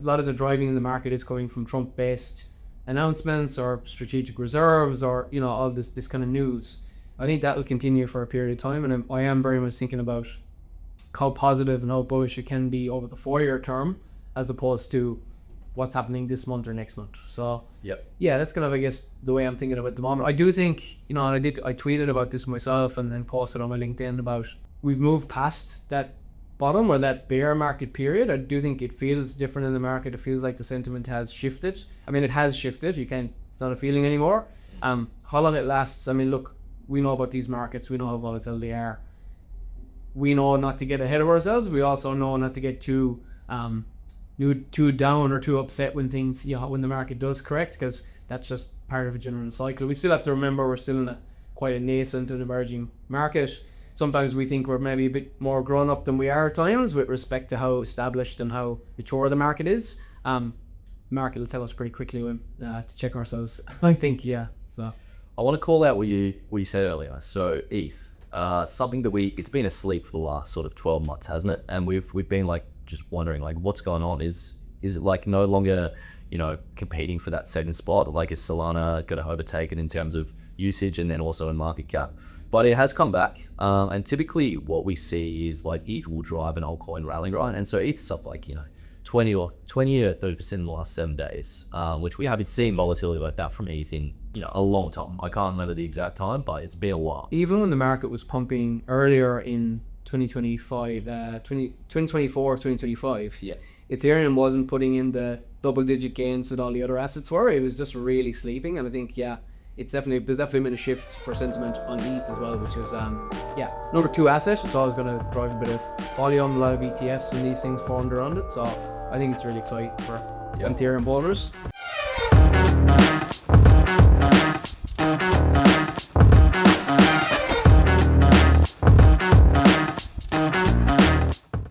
A lot of the driving in the market is coming from Trump-based announcements or strategic reserves or, all this kind of news. I think that will continue for a period of time, and I am very much thinking about how positive and how bullish it can be over the 4-year term, as opposed to what's happening this month or next month. So yeah, that's kind of, I guess, the way I'm thinking about it at the moment. I do think, and I tweeted about this myself and then posted on my LinkedIn about we've moved past that bottom or that bear market period. I do think it feels different in the market. It feels like the sentiment has shifted. I mean, it has shifted. It's not a feeling anymore. How long it lasts, I mean, look, we know about these markets. We know how volatile they are. We know not to get ahead of ourselves. We also know not to get too down or too upset when things, when the market does correct, because that's just part of a general cycle. We still have to remember we're still in quite a nascent and emerging market. Sometimes we think we're maybe a bit more grown up than we are at times with respect to how established and how mature the market is. Market will tell us pretty quickly when to check ourselves. I think, so I want to call out what you said earlier. So ETH, something that it's been asleep for the last sort of 12 months, hasn't it? And we've been like just wondering like what's going on. Is it like no longer competing for that second spot? Like is Solana going to overtake it in terms of usage and then also in market cap? But it has come back, and typically what we see is like ETH will drive an altcoin rally, right? And so ETH's up like 20 or 30% in the last 7 days, which we haven't seen volatility like that from ETH in a long time. I can't remember the exact time, but it's been a while. Even when the market was pumping earlier in 2025, 2024, 2025, Ethereum wasn't putting in the double-digit gains that all the other assets were. It was just really sleeping, and I think there's definitely been a shift for sentiment on ETH as well, which is number 2 asset. It's always going to drive a bit of volume, a lot of ETFs and these things formed around it. So I think it's really exciting for Ethereum holders.